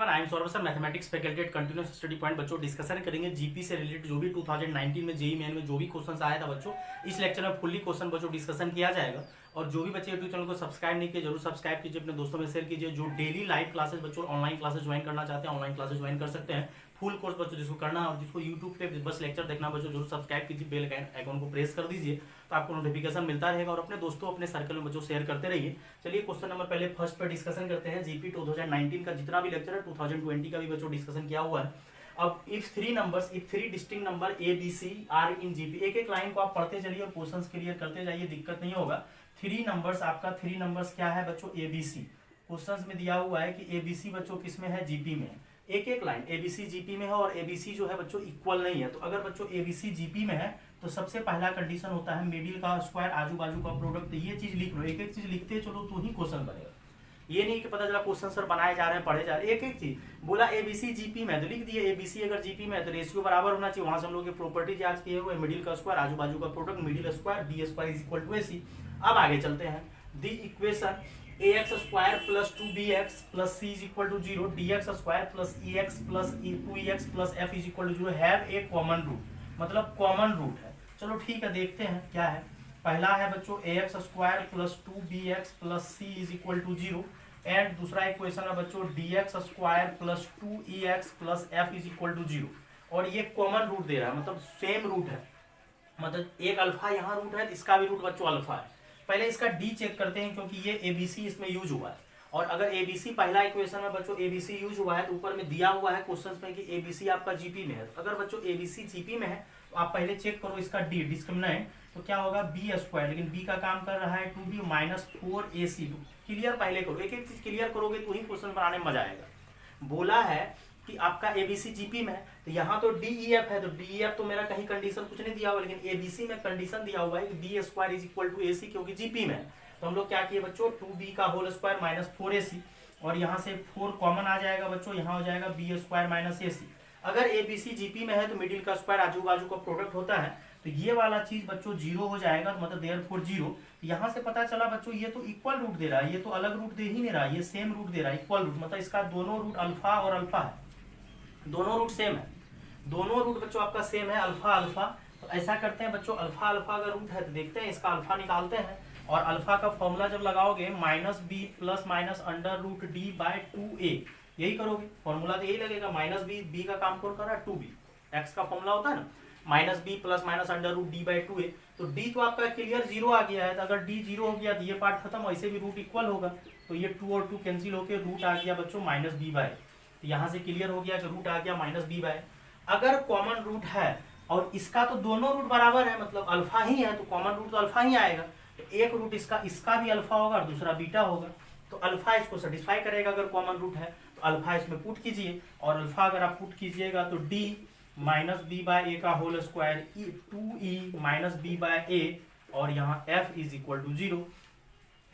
Everyone, I am Saurabh sir, mathematics faculty at continuous study point. बच्चों discussion करेंगे GP से related जो भी 2019 में जेईई मेन में जो भी क्वेश्चन आया था बच्चों, इस लेक्चर में फुल्ली क्वेश्चन बच्चों डिस्कशन किया जाएगा। और जो भी बच्चे यूट्यूब चैनल को सब्सक्राइब नहीं किए जरूर सब्सक्राइब कीजिए, अपने दोस्तों में शेयर कीजिए। जो डेली लाइव क्लासेस बच्चों ऑनलाइन क्लासेस ज्वाइन करना चाहते हैं ऑनलाइन क्लासेस ज्वाइन कर सकते हैं। फुल कोर्स बच्चों जिसको करना है और जिसको यूट्यूब पे बस लेक्चर देखना बच्चों जरूर सब्सक्राइब कीजिए, बेल आइकन को प्रेस कर दीजिए तो आपको नोटिफिकेशन मिलता रहेगा। और अपने दोस्तों अपने सर्कल में बच्चों शेयर करते रहिए। चलिए क्वेश्चन नंबर पहले फर्स्ट पर डिस्कशन करते हैं। जीपी 2019 का जितना भी लेक्चर है 2020 का भी बच्चों डिस्कशन किया हुआ है। अब if three distinct number A B C are in GP, एक एक लाइन को आप पढ़ते चलिए और क्वेश्चंस क्लियर करते जाइए, दिक्कत नहीं होगा। थ्री नंबर्स क्या है बच्चों, एबीसी। क्वेश्चंस में दिया हुआ है कि एबीसी बच्चों किसमें है, जीपी में है। एक एक लाइन एबीसी जीपी में है और एबीसी जो है बच्चों इक्वल नहीं है। तो अगर बच्चों एबीसी जीपी में है तो सबसे पहला कंडीशन होता है मिडिल का स्क्वायर आजू बाजू का प्रोडक्ट। तो ये चीज लिख लो, एक एक चीज लिखते चलो तो ही क्वेश्चन बनेगा। ये नहीं कि पता चला क्वेश्चन सर बनाए जा रहे हैं पढ़े जा रहे हैं, एक एक चीज बोला एबीसी जीपी में तो लिख दिए एबीसी अगर जीपी में है तो रेशियो बराबर होना चाहिए। वहां से हम लोग प्रॉपर्टी याद किए हुए मिडिल का स्क्वायर आजू बाजू का product, middle square B square is equal to AC. अब आगे चलते हैं। The equation ax square plus 2bx plus c is equal to 0 dx square plus ex plus 2ex plus f is equal to 0 have a common root, मतलब common root है। चलो ठीक है, देखते हैं क्या है। पहला है बच्चों ax square plus 2bx plus c is equal to 0 and दूसरा इक्वेशन है बच्चों dx square plus 2ex plus f is equal to 0। और ये कॉमन रूट दे रहा है, मतलब सेम रूट है, मतलब एक अल्फा यहाँ रूट है, इसका भी रूट बच्चों अल्फा है। पहले इसका डी चेक करते हैं क्योंकि ये एबीसी इसमें यूज हुआ है। और अगर एबीसी पहला इक्वेशन में बच्चों एबीसी यूज हुआ है तो ऊपर में दिया हुआ है क्वेश्चन में कि एबीसी आपका जीपी में है। तो अगर बच्चों एबीसी जीपी में है तो आप पहले चेक करो इसका डी डिस्क्रिमिनेंट, तो क्या होगा बी स्क्वायर, लेकिन बी का काम कर रहा है 2b माइनस 4ac। क्लियर पहले करो, एक एक चीज क्लियर करोगे तो ही क्वेश्चन बनाने में मजा आएगा। बोला है कि आपका एबीसी जीपी में है तो यहाँ तो डीईएफ है, तो डीईएफ तो मेरा कहीं कंडीशन कुछ नहीं दिया हुआ, लेकिन एबीसी में कंडीशन दिया हुआ है कि B square is equal to AC, क्योंकि जीपी में है। तो हम लोग क्या किए बच्चों 2b का होल स्क्वायर माइनस 4ac, और यहाँ से 4 कॉमन आ जाएगा बच्चों, यहाँ हो जाएगा बी स्क्वायर माइनस एसी। अगर एबीसी जीपी में है तो मिडिल का स्क्वायर आजू बाजू का प्रोडक्ट होता है, तो ये वाला चीज बच्चों 0 हो जाएगा, तो मतलब देयरफॉर 0। यहाँ से पता चला बच्चों ये तो इक्वल रूट दे रहा है, ये तो अलग रूट दे ही नहीं रहा, ये सेम रूट दे रहा है, इक्वल रूट, मतलब इसका दोनों रूट अल्फा और अल्फा है, दोनों रूट सेम है, दोनों रूट बच्चों आपका सेम है अल्फा अल्फा। तो ऐसा करते हैं बच्चों अल्फा अल्फा अगर रूट है तो देखते हैं इसका अल्फा निकालते हैं। और अल्फा का फॉर्मूला जब लगाओगे minus B plus minus under root D by 2a, यही करोगे फॉर्मूला तो यही लगेगा। माइनस बी का काम कौन कर रहा है 2b, एक्स का फॉर्मूला होता है ना minus B plus minus under root D by 2a। तो डी तो आपका क्लियर 0 आ गया है, तो अगर डी 0 हो गया तो ये पार्ट खत्म, ऐसे भी रूट इक्वल होगा, तो ये 2 और 2 कैंसिल होकर रूट आ गया बच्चों माइनस बी बाय। तो यहाँ से क्लियर हो गया कि रूट आ गया माइनस बी बाय। अगर कॉमन रूट है और इसका तो दोनों रूट बराबर है, मतलब अल्फा ही है, तो कॉमन रूट तो अल्फा ही आएगा। तो एक रूट इसका भी अल्फा होगा और दूसरा बीटा होगा, तो अल्फा इसको सेटिस्फाई करेगा अगर कॉमन रूट है। तो अल्फा इसमें पुट कीजिए, और अल्फा अगर आप पुट कीजिएगा तो D minus B by A का whole square 2e minus B by A, और यहाँ f इज इक्वल टू 0।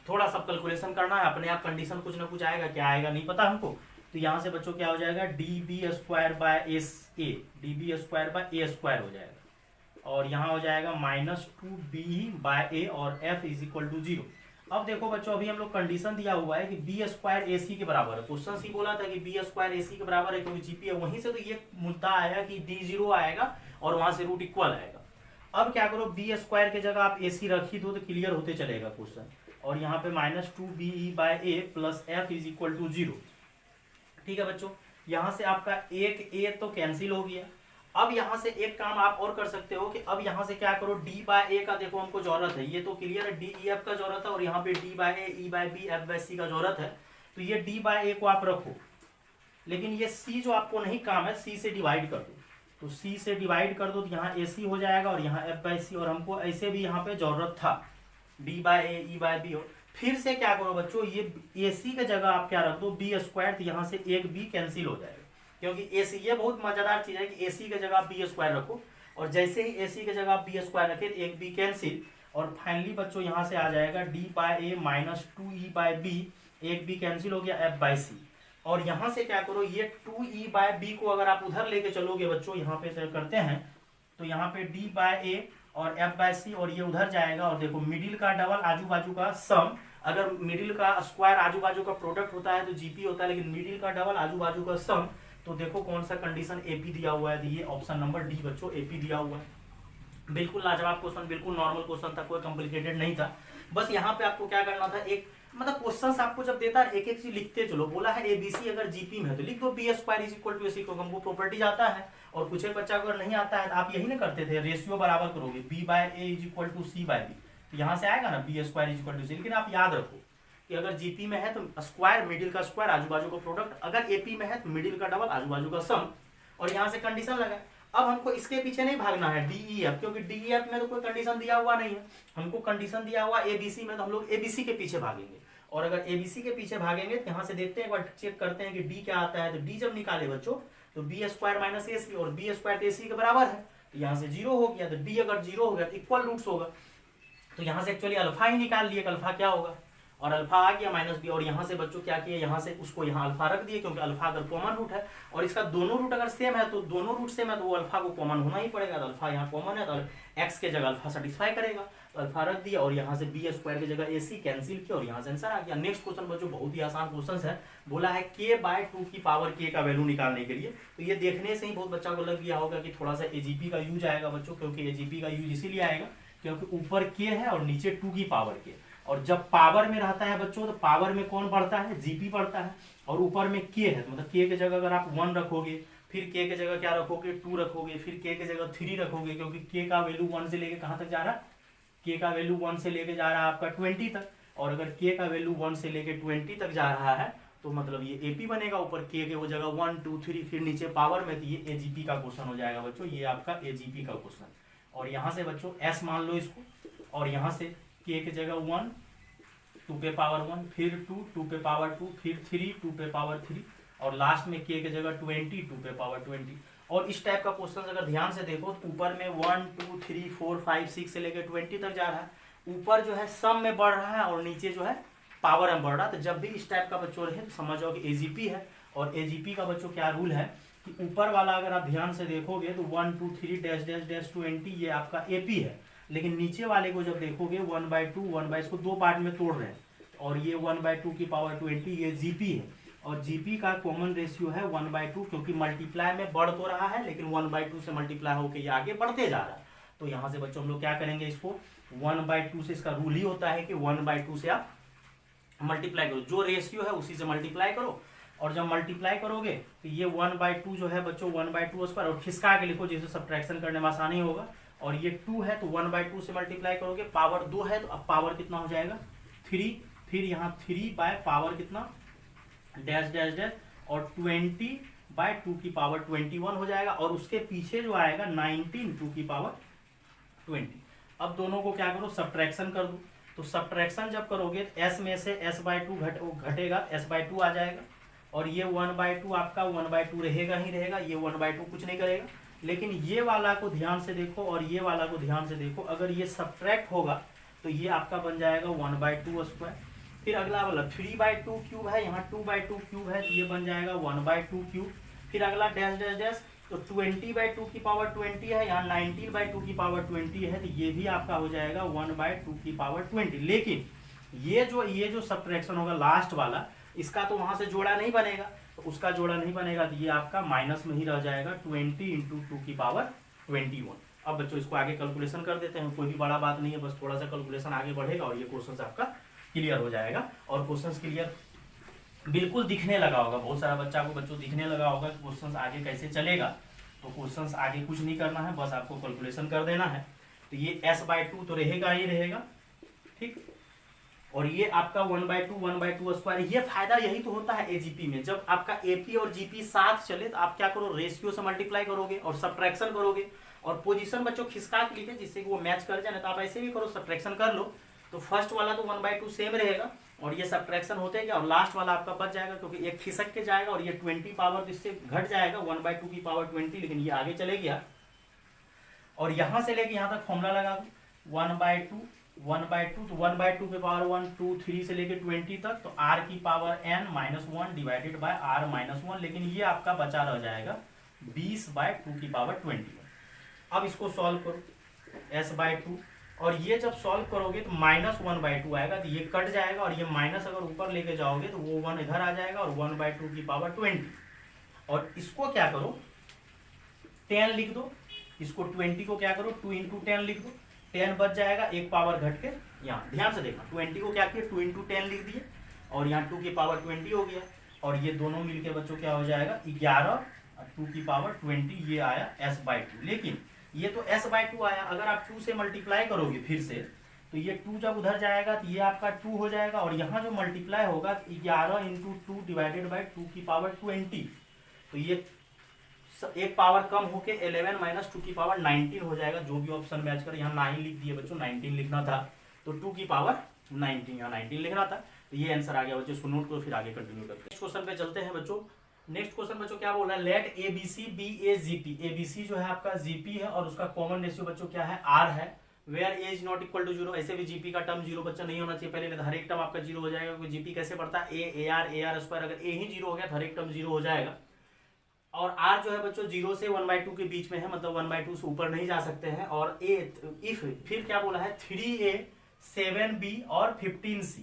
थोड़ा सा कैलकुलेशन करना है, अपने आप कंडीशन कुछ ना कुछ आएगा, क्या आएगा नहीं पता हमको। तो यहाँ से बच्चों क्या हो जाएगा D B square by S A, D B square by A square हो जाएगा, और यहाँ हो जाएगा माइनस 2b बाय ए, और f इज इक्वल टू 0। अब देखो बच्चों अभी हम लोग कंडीशन दिया हुआ है कि बी स्क्वायर ए सी के बराबर है, क्वेश्चन सी बोला था कि बी स्क्वायर ए सी के बराबर है क्योंकि जीपी है, वहीं से तो ये मुद्दा आया कि डी 0 आएगा और वहां से रूट इक्वल आएगा। अब क्या करो बी स्क्वायर की जगह आप ए सी रख ही दो तो क्लियर होते चलेगा क्वेश्चन, और यहाँ पे minus 2b by A plus f is equal to 0। ठीक है बच्चों, यहाँ से आपका एक ए तो कैंसिल हो गया। अब यहाँ से एक काम आप और कर सकते हो कि अब यहाँ से क्या करो डी बाय ए का देखो हमको जरूरत है, ये तो क्लियर है डी ई एफ का जरूरत है, और यहाँ पे D by A E by B F by C का जरूरत है। तो ये डी बाय ए को आप रखो, लेकिन ये सी जो आपको नहीं काम है सी से डिवाइड कर दो, तो सी से डिवाइड कर दो तो यहाँ ए सी हो जाएगा और यहाँ एफ बाय सी, और हमको ऐसे भी यहाँ पे जरूरत था D by A E by B. फिर से क्या करो बच्चों ये ए सी की जगह आप क्या रख दो बी स्क्वायर, तो यहाँ से एक बी कैंसिल हो जाएगा, क्योंकि ए सी ये बहुत मजेदार चीज है कि ए सी की जगह आप बी स्क्वायर रखो, और जैसे ही ए सी की जगह आप बी स्क्वायर रखे एक बी कैंसिल, और फाइनली बच्चों यहाँ से आ जाएगा D by A minus 2e bye B, एक बी कैंसिल हो गया एफ बाय सी। और यहाँ से क्या करो ये 2e बाय बी को अगर आप उधर लेके चलोगे बच्चों, यहाँ पे करते हैं तो यहाँ पे डी बाय ए और एफ बाय सी, और ये उधर जाएगा। और देखो मिडिल का डबल आजू बाजू का सम, अगर मिडिल का स्क्वायर आजू बाजू का प्रोडक्ट होता है तो जीपी होता है, लेकिन मिडिल का डबल आजू बाजू का सम, तो देखो कौन सा कंडीशन एपी दिया हुआ है, ये ऑप्शन नंबर डी बच्चों एपी दिया हुआ है। बिल्कुल लाजवाब क्वेश्चन, बिल्कुल नॉर्मल क्वेश्चन था, कोई कॉम्प्लिकेटेड नहीं था। बस यहाँ पे आपको क्या करना था, एक मतलब क्वेश्चंस आपको जब देता है एक एक चीज लिखते चलो। बोला है एबीसी अगर जीपी में है तो लिख दो B square is equal to AC, क्योंकि हमको प्रॉपर्टी आता है। और कुछ एक बच्चा अगर नहीं आता है तो आप यही ना करते थे, रेशियो बराबर करोगे B by A is equal to C by B, तो यहाँ से आएगा ना B square is equal to C. लेकिन आप याद रखो कि अगर जीपी में है तो स्क्वायर मिडिल का स्क्वायर आजू बाजू का प्रोडक्ट, अगर एपी में है तो मिडिल का डबल आजू बाजू का सम, और यहाँ से कंडीशन लगा। अब हमको इसके पीछे नहीं भागना है डीईएफ, क्योंकि डीईएफ में तो कोई कंडीशन दिया हुआ नहीं है, हमको कंडीशन दिया हुआ एबीसी में, तो हम लोग एबीसी के पीछे भागेंगे। और अगर एबीसी के पीछे भागेंगे तो यहाँ से देखते हैं, एक बार चेक करते हैं कि डी क्या आता है। तो डी जब निकाले बच्चों तो बी स्क्वायर माइनस ए सी, और बी स्क्वायर ए सी के बराबर है, तो यहाँ से जीरो हो गया। तो डी अगर जीरो हो गया तो इक्वल रूट्स होगा, तो यहाँ से एक्चुअली अल्फा ही निकाल लिए, अल्फा क्या होगा, और अल्फा आ गया माइनस बी। और यहाँ से बच्चों क्या किया, यहाँ से उसको यहाँ अल्फा रख दिए, क्योंकि अल्फा अगर कॉमन रूट है और इसका दोनों रूट अगर सेम है तो दोनों रूट सेम है तो वो अल्फा को कॉमन होना ही पड़ेगा। तो अल्फा यहाँ कॉमन है तो एक्स के जगह अल्फा सेटिस्फाई करेगा, तो अल्फा रख दिया। और यहाँ से बी स्क्वायर की जगह ए सी कैंसिल किया, और यहाँ से आंसर आ गया। नेक्स्ट क्वेश्चन बच्चों बहुत ही आसान क्वेश्चन है। बोला है के बाय 2 की पावर के का वैल्यू निकालने के लिए। तो ये देखने से ही बहुत बच्चा को लग गया होगा कि थोड़ा सा एजीपी का यूज आएगा बच्चों, क्योंकि एजीपी का यूज इसीलिए आएगा क्योंकि ऊपर के है और नीचे 2 की पावर के, और जब पावर में रहता है बच्चों तो पावर में कौन बढ़ता है, जीपी बढ़ता है। और ऊपर में के है तो मतलब के की जगह अगर आप 1 रखोगे, फिर के की जगह क्या रखोगे 2 रखोगे, फिर के की जगह 3 रखोगे, क्योंकि के का वैल्यू 1 से लेके कहां तक जा रहा है, के का वैल्यू 1 से लेके जा रहा है आपका 20 तक। और अगर के का वैल्यू 1 से लेके 20 तक जा रहा है तो मतलब ये एपी बनेगा, ऊपर के वो जगह 1 2 3 फिर नीचे पावर में, तो ये एजीपी का क्वेश्चन हो जाएगा बच्चों, ये आपका एजीपी का क्वेश्चन। और यहाँ से बच्चों एस मान लो इसको, और यहाँ से के की जगह 1 2 पे पावर 1, फिर 2 2 पे पावर 2, फिर 3 2 पे पावर 3, और लास्ट में के की जगह 20 2 पे पावर 20। और इस टाइप का क्वेश्चन अगर ध्यान से देखो तो ऊपर में 1 2 3 4 5 6 से लेकर 20 तक जा रहा है, ऊपर जो है सम में बढ़ रहा है और नीचे जो है पावर में बढ़ रहा है। तो जब भी इस टाइप का बच्चों रहे तो समझ जाओ कि एजीपी है। और एजीपी का बच्चों क्या रूल है कि ऊपर वाला अगर आप ध्यान से देखोगे तो 1 2 3 डैश डैश डैश 20 ये आपका एपी है, लेकिन नीचे वाले को जब देखोगे 1/2 1 इसको दो पार्ट में तोड़ रहे हैं, और ये 1/2 की पावर 20 ये जीपी है। और जीपी का कॉमन रेशियो है 1/2, क्योंकि मल्टीप्लाई में बढ़ तो रहा है लेकिन 1/2 से मल्टीप्लाई होकर ये आगे बढ़ते जा रहा है। तो यहाँ से बच्चों हम लोग क्या करेंगे, इसको 1/2 से, इसका रूल ही होता है कि 1/2 से आप मल्टीप्लाई करो, जो रेशियो है उसी से मल्टीप्लाई करो। और जब मल्टीप्लाई करोगे तो ये 1/2 जो है बच्चों 1/2 स्क्वायर, और खिसका के लिखो जिससे सब्ट्रैक्शन करने में आसानी होगा। और ये 2 है तो 1/2 से मल्टीप्लाई करोगे, पावर 2 है तो अब पावर कितना हो जाएगा 3, फिर यहाँ 3 बाय पावर कितना डैश डैश डैश, और 20/2 की पावर 21 हो जाएगा। और उसके पीछे जो आएगा 19 2 की पावर 20। अब दोनों को क्या करो, सब्ट्रैक्शन कर दो। तो सब्ट्रैक्शन जब करोगे तो s में से s/2 घटेगा, s/2 आ जाएगा। और ये 1/2 आपका 1/2 रहेगा ही रहेगा, ये 1/2 कुछ नहीं करेगा। लेकिन ये वाला को ध्यान से देखो और ये वाला को ध्यान से देखो, अगर ये सब्ट्रैक्ट होगा तो ये आपका बन जाएगा 1/2 स्क्वायर। फिर अगला वाला 3/2 क्यूब है, यहाँ 2/2 क्यूब है तो ये बन जाएगा 1/2 क्यूब। फिर अगला डैश डैश डैश, तो 20/2 की पावर 20 है, यहाँ 19/2 की पावर 20 है, तो ये भी आपका हो जाएगा 1/2 की पावर 20। लेकिन ये जो सब्ट्रैक्शन होगा लास्ट वाला, इसका तो वहां से जोड़ा नहीं बनेगा, तो उसका जोड़ा नहीं बनेगा तो ये आपका माइनस में ही रह जाएगा 20 × 2 की पावर 21। अब बच्चों इसको आगे कैलकुलेशन कर देते हैं, कोई भी बड़ा बात नहीं है, बस थोड़ा सा कैलकुलेशन आगे बढ़ेगा और ये क्वेश्चन आपका क्लियर हो जाएगा। और क्वेश्चन क्लियर बिल्कुल दिखने लगा होगा, बहुत सारा बच्चा को बच्चों दिखने लगा होगा कि क्वेश्चन आगे कैसे चलेगा। तो क्वेश्चन आगे कुछ नहीं करना है, बस आपको कैलकुलेशन कर देना है। तो ये s/2 तो रहेगा ही रहेगा, ठीक। और ये आपका 1/2 स्क्वायर, ये फायदा यही तो होता है एजीपी में, जब आपका एपी और जीपी साथ चले तो आप क्या करो, रेशियो से मल्टीप्लाई करोगे और सब्ट्रैक्शन करोगे। और पोजीशन बच्चों खिसका के लिखे जिससे कि वो मैच कर जाए, तो आप ऐसे भी करो, सब्ट्रैक्शन कर लो। तो फर्स्ट वाला तो 1/2 सेम रहेगा और ये सब्ट्रैक्शन होते गया, और लास्ट वाला आपका बच जाएगा क्योंकि एक खिसक के जाएगा और ये 20 पावर इससे घट जाएगा 1/2 की पावर 20, लेकिन ये आगे चले गया। और यहां से लेके यहां तक फॉर्मूला लगा दो 1/2 तो 1/2 पे पावर 1 2 3 से लेके 20 तक, तो r की power n-1 divided by r-1, लेकिन ये आपका बचा रह जाएगा 20/2 की पावर 21। अब इसको सॉल्व करो, s/2, और ये जब सॉल्व करोगे तो -1/2 आएगा, तो ये कट जाएगा और ये माइनस अगर ऊपर लेके जाओगे तो वो 1 इधर आ जाएगा और 1/2 की पावर 20। और इसको क्या करो 10 लिख दो, इसको 20 को क्या करो 2 × 10 लिख दो, 10 बच जाएगा, एक पावर घट के यहाँ ध्यान से देखना 20 को क्या किया 2 × 10 लिख दिए और यहाँ 2 की पावर 20 हो गया, और ये दोनों मिलके बच्चों क्या हो जाएगा 11 और 2 की पावर 20, ये आया s/2। लेकिन ये तो s/2 आया, अगर आप 2 से मल्टीप्लाई करोगे फिर से तो ये 2 जब उधर जाएगा तो ये आपका 2 हो जाएगा, और यहाँ जो मल्टीप्लाई होगा 11 × 2 डिवाइडेड बाई 2 की पावर 20, तो ये एक पावर कम होके 11 - 2 की पावर 19 हो जाएगा। जो भी ऑप्शन मैच कर, यहाँ 9 लिख दिए बच्चों, 19 लिखना था तो 2 की पावर 19, यहाँ 19 लिखना था, तो ये आंसर आ गया बच्चों। इसको नोट करो, फिर आगे कंटिन्यू करते हैं। नेक्स्ट क्वेश्चन पे चलते हैं बच्चों। नेक्स्ट क्वेश्चन बच्चों क्या बोल रहा है, let ABC B A GP. ABC जो है आपका जीपी है और उसका कॉमन रेशियो बच्चों क्या है R है, where A is not equal to 0। ऐसे भी जीपी का टर्म 0 बच्चा नहीं होना चाहिए पहले, हर एक टर्म आपका 0 हो जाएगा, क्योंकि जीपी कैसे बढ़ता है AR अगर ए ही 0 हो गया तो हर एक टर्म 0 हो जाएगा। और R जो है बच्चों 0 से 1/2 के बीच में है, मतलब 1/2 से ऊपर नहीं जा सकते हैं। और इफ फिर क्या बोला है 3A 7B और 15C,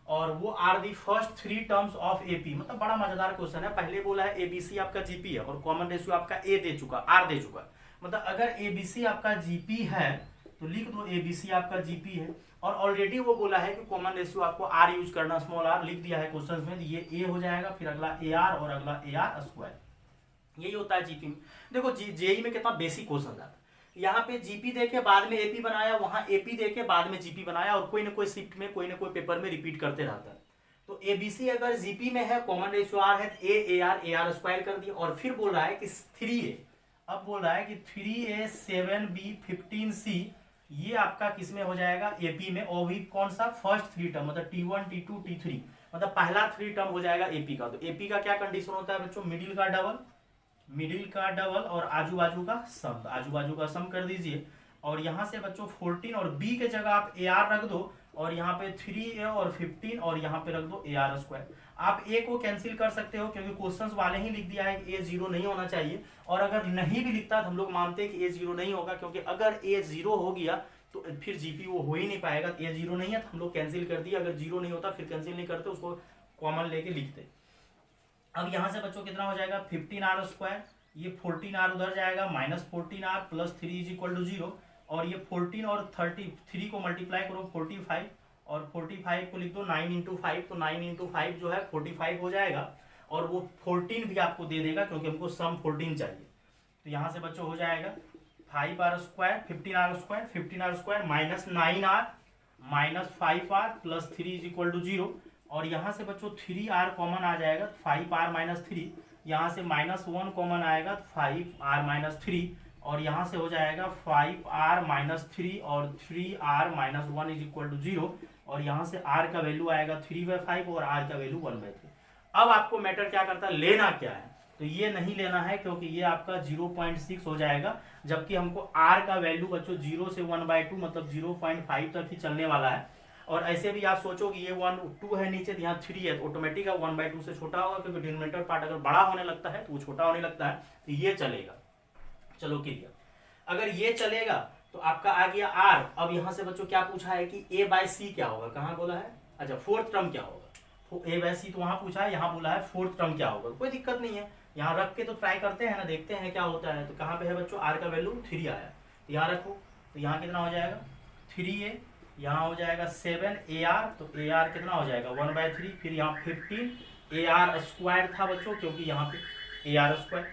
और वो are the first 3 terms of AP. मतलब बड़ा मजेदार क्वेश्चन है। पहले बोला है एबीसी आपका जीपी है और कॉमन रेशियो आपका ए दे चुका, आर दे चुका, मतलब अगर एबीसी आपका जीपी है तो लिख दो एबीसी आपका जीपी है, और ऑलरेडी वो बोला है कि कॉमन रेशियो आपको आर यूज करना, स्मॉल आर लिख दिया है क्वेश्चन में, ये ए हो जाएगा, फिर अगला ए आर और अगला ए आर स्क्वायर। यही होता है जीपी में। देखो जेई में कितना बेसिक क्वेश्चन आता है, यहाँ पे जीपी देके बाद में एपी बनाया, वहां एपी देके बाद में जीपी बनाया, और कोई ना कोई शिफ्ट में कोई ना कोई पेपर में रिपीट करते रहता है। तो एबीसी अगर जीपी में है, कॉमन रेशियो आर है, तो ए आर स्क्वायर कर दिया, और फिर बोल रहा है कि 3A, अब बोल रहा है कि 3A 7B 15C ये आपका किस में हो जाएगा एपी में, और भी कौन सा फर्स्ट 3 टर्म, मतलब T1 T2 T3, मतलब पहला 3 टर्म हो जाएगा एपी का। तो एपी का क्या कंडीशन होता है बच्चों, मिडिल का डबल और आजू बाजू का सम, आजू बाजू का सम कर दीजिए, और यहां से बच्चों 14 और बी के जगह आप ए आर रख दो, और यहाँ पे 3A और 15 और यहाँ पे रख दो ए आर स्क्वायर। आप ए को कैंसिल कर सकते हो क्योंकि क्वेश्चंस वाले ही लिख दिया है कि ए 0 नहीं होना चाहिए, और अगर नहीं भी लिखता तो हम लोग मानते हैं कि ए 0 नहीं होगा, क्योंकि अगर ए 0 हो गया तो फिर जीपी वो हो ही नहीं पाएगा। ए 0 नहीं है तो हम लोग कैंसिल कर दिए, अगर 0 नहीं होता फिर कैंसिल नहीं करते, उसको कॉमन लेके लिखते। अब यहाँ से बच्चों कितना हो जाएगा 15R स्क्वायर, ये 14R उधर जाएगा, -14R plus 3 is equal to 0, और ये 14 और 33 को मल्टीप्लाई करो 45, और 45 को लिख दो 9 × 5, तो 9 × 5 जो है 45 हो जाएगा, और वो 14 भी आपको दे देगा क्योंकि हमको सम 14 चाहिए। तो यहाँ से बच्चों हो जाएगा 5R square 15R square -9R -5R plus 3 is equal to 0, और यहाँ से बच्चों 3R कॉमन आ जाएगा, 5R - 3, यहाँ से -1 कॉमन आएगा 5R - 3, और यहाँ से हो जाएगा 5R - 3 और 3R - 1 इज इक्वल टू 0, और यहाँ से R का वैल्यू आएगा 3/5 और R का वैल्यू 1/3। अब आपको मैटर क्या करता है, लेना क्या है, तो ये नहीं लेना है क्योंकि ये आपका 0.6 हो जाएगा, जबकि हमको R का वैल्यू बच्चों 0 से 1/2 मतलब 0.5 तक ही चलने वाला है। और ऐसे भी आप सोचो कि ये 2 है नीचे, यहाँ 3 है, तो ऑटोमेटिक 1/2 से छोटा होगा, क्योंकि डिनोमिनेटर पार्ट अगर बड़ा होने लगता है तो वो छोटा होने लगता है, तो ये चलेगा। चलो क्लियर। अगर ये चलेगा तो आपका आ गया R। अब यहाँ से बच्चों क्या पूछा है कि A/C क्या होगा, कहाँ बोला है, अच्छा 4th टर्म क्या होगा, A/C तो वहां पूछा है, यहाँ बोला है 4th टर्म क्या होगा। कोई दिक्कत नहीं है, यहाँ रख के तो ट्राई करते हैं ना, देखते हैं क्या होता है। तो कहाँ पे है बच्चों R का वैल्यू 3 आया, यहाँ रखो, तो यहाँ कितना हो जाएगा 3A, यहाँ हो जाएगा 7AR, तो AR कितना हो जाएगा 1/3, फिर यहाँ 15 AR स्क्वायर था बच्चों, क्योंकि यहाँ पे AR स्क्वायर।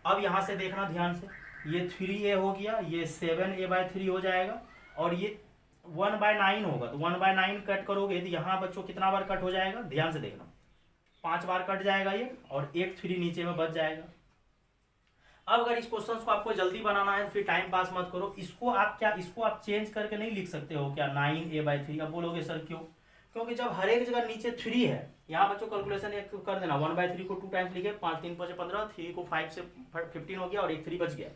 अब यहाँ से देखना ध्यान से, ये 3A हो गया, ये 7A/3 हो जाएगा, और ये 1/9 होगा, तो 1/9 कट करोगे तो यहाँ बच्चों कितना बार कट हो जाएगा, ध्यान से देखना 5 बार कट जाएगा ये, और एक 3 नीचे में बच जाएगा। अब अगर इस क्वेश्चन को आपको जल्दी बनाना है तो फिर टाइम पास मत करो, इसको आप चेंज करके नहीं लिख सकते हो क्या 9A/3। अब बोलोगे सर क्यों, क्योंकि जब हर एक जगह नीचे 3 है, यहाँ बच्चों कैलकुलेशन एक कर देना, 1/3 को 2 टाइम्स लिखे, 5 3 5 15, 3 को 5 से 15 हो गया, और एक 3 बच गया।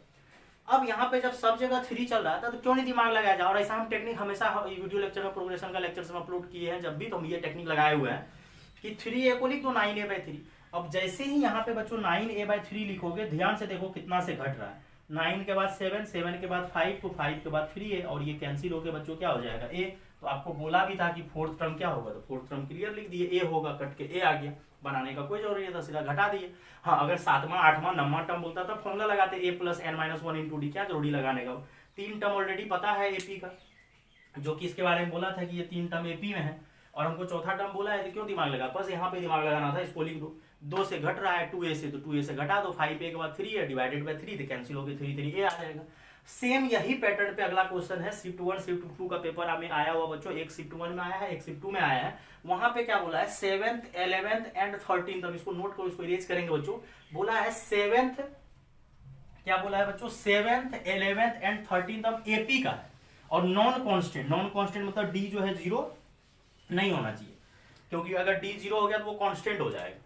अब यहाँ पे जब सब जगह 3 चल रहा था तो क्यों नहीं दिमाग लगाया जाए, और ऐसा हम टेक्निक हमेशा वीडियो लेक्चर में, प्रोग्रेशन का लेक्चर में अपलोड किए हैं, जब भी तो हम ये टेक्निक लगाए हुए हैं कि 3A को लिख दो 9A/3। अब जैसे ही यहाँ पे बच्चों 9A/3 लिखोगे, ध्यान से देखो कितना से घट रहा है, 9 के बाद 7, 7 के बाद 5, तो 5 के बाद 3 है, और ये कैंसिल होकर बच्चों क्या हो जाएगा ए। तो आपको बोला भी था कि फोर्थ टर्म क्या होगा, तो फोर्थ टर्म क्लियर लिख दिए, ए होगा, कट के ए आ गया, बनाने का कोई जरूरी नहीं था, सीधा घटा दिए। हाँ, अगर 7वां 8वां 9वां टर्म बोलता था फॉर्मूला लगाते A plus N minus 1 into D, क्या जरूरी लगाने का। 3 टर्म ऑलरेडी पता है एपी का, जो कि इसके बारे में बोला था कि ये 3 टर्म एपी में है, और हमको चौथा टर्म बोला है, तो क्यों दिमाग लगा, बस यहाँ पे दिमाग लगाना था, इसको लिख दो। 2 से घट रहा है 2a से, तो 2a से घटा दो, 5a के बाद 3 है, डिवाइडेड बाय 3, तो कैंसिल होकर 3 3a आ जाएगा। सेम यही पैटर्न पे अगला क्वेश्चन है, शिफ्ट 1 शिफ्ट 2 का पेपर में आया हुआ बच्चों, एक शिफ्ट 1 में आया है, एक शिफ्ट 2 में आया है। वहां पे क्या बोला है, 7th 11th एंड 13th, अब इसको नोट करो, इसको इरेज करेंगे बच्चों। बोला है 7th, क्या बोला है बच्चों, 7th 11th एंड 13th अब एपी का है, और नॉन कांस्टेंट, नॉन कांस्टेंट मतलब डी जो है 0 नहीं होना चाहिए, क्योंकि अगर डी 0 हो गया तो वो कांस्टेंट हो जाएगा।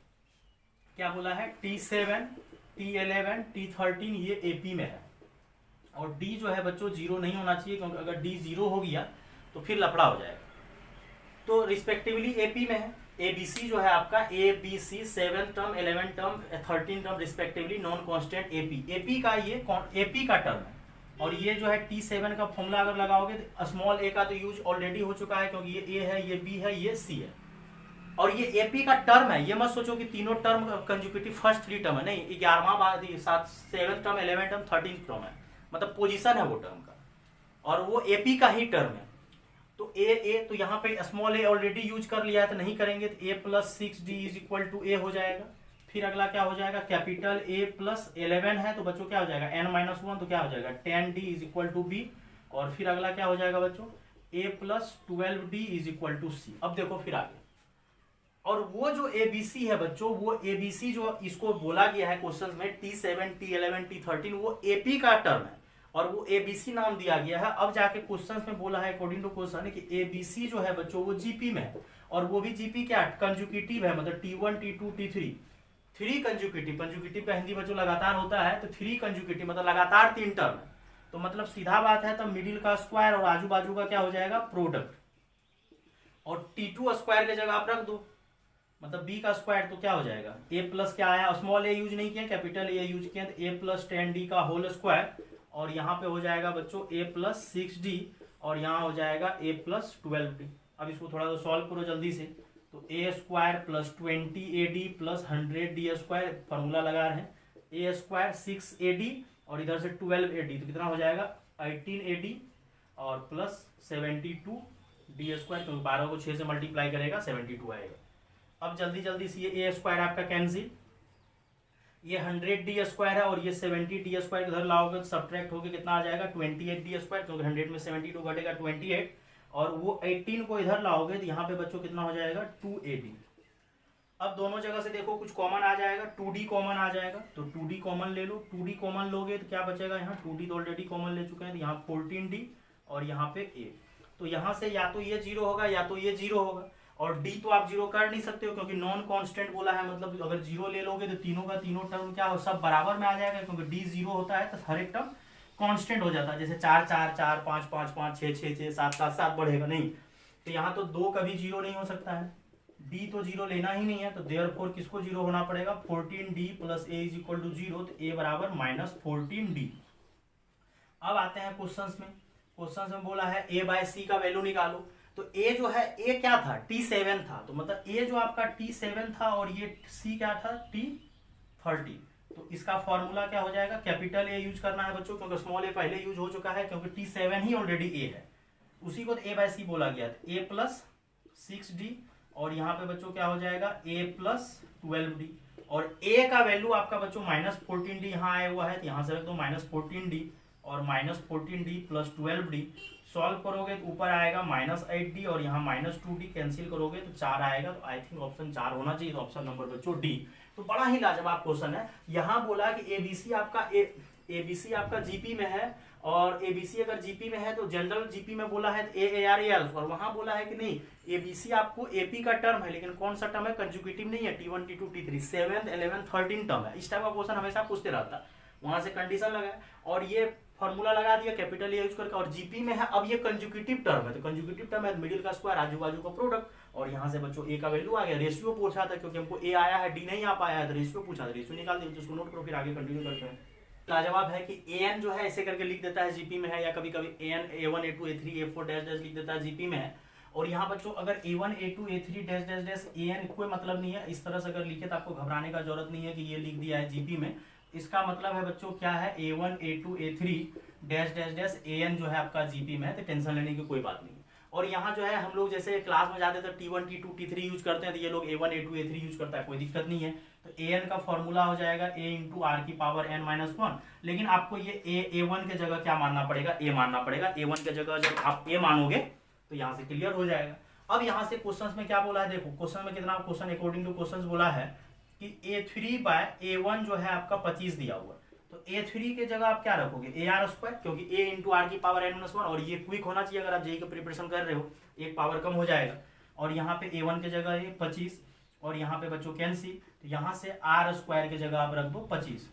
क्या बोला है, T7 T11 T13 ये एपी में है, और डी जो है बच्चों 0 नहीं होना चाहिए, क्योंकि अगर डी 0 हो गया तो फिर लफड़ा हो जाएगा। तो रिस्पेक्टिवली एपी में है, एबीसी जो है आपका ABC 7th term 11th term 13th term respectively non constant AP, AP का ये एपी का टर्म है। और ये जो है T7 का फॉर्मूला अगर लगाओगे तो स्मॉल ए का तो यूज ऑलरेडी हो चुका है, क्योंकि ये ए है, ये बी है, ये सी है, और ये एपी का टर्म है। ये मत सोचो कि तीनों टर्म कंजुकेटिव फर्स्ट 3 टर्म है, नहीं, 11वां बाद 7th term 11th term 13th term है, मतलब पोजीशन है वो टर्म का, और वो एपी का ही टर्म है। तो ए तो यहाँ पे स्मॉल ए ऑलरेडी यूज कर लिया है, तो नहीं करेंगे, तो A plus 6d is equal to A हो जाएगा। फिर अगला क्या हो जाएगा, कैपिटल ए प्लस 11 है, तो बच्चों क्या हो जाएगा n-1, तो क्या हो जाएगा 10d is equal to be. और फिर अगला क्या हो जाएगा बच्चों, a plus 12d is equal to C. अब देखो फिर आगे, और वो जो एबीसी है बच्चों, वो एबीसी जो इसको बोला गया है क्वेश्चन में T7 T11 T13, वो एपी का टर्म है, और वो एबीसी नाम दिया गया है। अब जाके क्वेश्चन में बोला है अकॉर्डिंग टू क्वेश्चन है कि एबीसी जो है बच्चों वो जीपी में है, और वो भी जीपी क्या कंजुकेटिव है, मतलब T1 T2 T3 3 conjugative. Conjugative का हिंदी बच्चों लगातार होता है, तो 3 कंजुकेटिव मतलब लगातार 3 टर्म है, तो मतलब सीधा बात है, तब मिडिल का स्क्वायर और आजू बाजू का क्या हो जाएगा प्रोडक्ट, और T2 स्क्वायर की जगह आप रख दो, मतलब b का स्क्वायर, तो क्या हो जाएगा a प्लस क्या आया, स्मॉल ए यूज नहीं किया, कैपिटल ए यूज किया, तो a प्लस 10d का होल स्क्वायर, और यहाँ पे हो जाएगा बच्चों a प्लस 6d, और यहाँ हो जाएगा a प्लस 12d। अब इसको थोड़ा सा सॉल्व करो जल्दी से, तो a square plus 20ad plus 100d square, formula लगा रहे हैं, a स्क्वायर 6ad और इधर से 12ad, तो कितना हो जाएगा 18ad और प्लस 72d स्क्वायर, क्योंकि 12 को 6 से मल्टीप्लाई करेगा 72 आएगा। अब जल्दी जल्दी से ये a स्क्वायर आपका कैंसिल, ये 100d स्क्वायर है, और ये 70d स्क्वायर इधर लाओगे तो सब्ट्रैक्ट होके कितना आ जाएगा 28d स्क्वायर, क्योंकि 100 में 72 घटेगा 28, और वो 18 को इधर लाओगे तो यहाँ पे बच्चों कितना हो जाएगा 2ad। अब दोनों जगह से देखो कुछ कॉमन आ जाएगा, 2d कॉमन आ जाएगा, तो 2d कॉमन ले लो, 2d कॉमन लोगे तो क्या बचेगा, यहाँ 2d तो ऑलरेडी कॉमन ले चुके हैं, तो यहाँ 14d और यहाँ पे a, तो यहाँ से या तो ये 0 होगा या तो ये 0 होगा, और d तो आप 0 कर नहीं सकते हो, क्योंकि नॉन कांस्टेंट बोला है, मतलब अगर 0 ले लोगे तो तीनों का तीनों टर्म क्या हो, सब बराबर में आ जाएगा, क्योंकि d 0 होता है तो हर एक टर्म कांस्टेंट हो जाता है, जैसे 4 4 4 5 5 5 6 6 6 7 7 7 बढ़ेगा नहीं, तो यहाँ तो 2 कभी 0 नहीं हो सकता है, d तो 0 लेना ही नहीं है, तो देयरफॉर किसको 0 होना पड़ेगा 14d plus a is equal to 0, तो a बराबर -14d। अब आते हैं क्वेश्चन में, क्वेश्चन में बोला है a बाय c का वैल्यू निकालो, तो a जो है a क्या था T7 था, तो मतलब a जो आपका T7 था, और ये c क्या था T13, तो इसका फॉर्मूला क्या हो जाएगा, कैपिटल A यूज करना है बच्चों, क्योंकि स्मॉल a पहले यूज हो चुका है, क्योंकि T7 ही ऑलरेडी a है, उसी को तो a बाय c बोला गया था, a प्लस 6d, और यहाँ पे बच्चों क्या हो जाएगा a प्लस 12d, और a का वैल्यू आपका बच्चों -14d यहाँ आया हुआ है, तो यहाँ से रख दो -14d और -14d प्लस 12d, सॉल्व करोगे तो ऊपर आएगा -8d और यहाँ -2d, कैंसिल करोगे तो 4 आएगा, तो आई थिंक ऑप्शन 4 होना चाहिए, तो ऑप्शन नंबर बच्चों डी। तो बड़ा ही लाजवाब क्वेश्चन है, यहाँ बोला कि एबीसी आपका जीपी में है, और एबीसी अगर जीपी में है तो जनरल जीपी में बोला है AAR, और वहां बोला है कि नहीं एबीसी आपको एपी का टर्म है, लेकिन कौन सा टर्म है कंजुकेटिव नहीं है, T1 T2 T3 7th 11th 13 term है, इस टाइप का क्वेश्चन हमेशा पूछते रहता है, वहां से कंडीशन लगा और ये फॉर्मूला लगा दिया कैपिटल ए यूज करके, और जीपी में है, अब ये कंजुकेटिव टर्म है, तो कंजुकेटिव टर्म है मिडिल का स्क्वायर आजू बाजू का प्रोडक्ट, और यहाँ से बच्चों ए का वैल्यू आ गया, रेशियो पूछा था क्योंकि हमको ए आया है डी नहीं आ पाया है, तो रेशियो पूछा था, रेशियो निकाल दिया, उसको नोट करो, फिर आगे कंटिन्यू करते हैं। लाजवाब है कि an जो है ऐसे करके लिख देता है जीपी में है, या कभी कभी an a1 a2 a3 a4 dash dash लिख देता है जीपी में है। और यहाँ बच्चों अगर a1 a2 a3 dash dash dash an कोई मतलब नहीं है, इस तरह से अगर लिखे तो आपको घबराने का जरूरत नहीं है कि ये लिख दिया है जीपी में। इसका मतलब है बच्चों क्या है, a1 a2 a3 dash dash dash an जो है आपका जीपी में है, तो टेंशन लेने की कोई बात नहीं। और यहाँ जो है हम लोग जैसे क्लास में जाते तो T1 T2 T3 यूज करते हैं, तो ये लोग A1 A2 A3 यूज करता है, कोई दिक्कत नहीं है। तो an का फॉर्मूला हो जाएगा a इंटू आर की पावर n माइनस 1। लेकिन आपको ये a1 के जगह क्या मानना पड़ेगा, a मानना पड़ेगा। a1 के जगह जब आप a मानोगे तो यहाँ से क्लियर हो जाएगा। अब यहाँ से क्वेश्चन में क्या बोला है, देखो क्वेश्चन में कितना, क्वेश्चन अकॉर्डिंग टू क्वेश्चन बोला है कि a3 बाय a1 जो है आपका 25 दिया हुआ, तो a3 के जगह आप क्या रखोगे, AR², क्योंकि a इंटू आर की पावर n माइनस 1, और ये क्विक होना चाहिए अगर आप जेई का प्रिपरेशन कर रहे हो, एक पावर कम हो जाएगा। और यहाँ पे a1 के जगह ये 25, और यहाँ पे बच्चों कैंसिल, तो यहाँ से R² के जगह आप रख दो 25।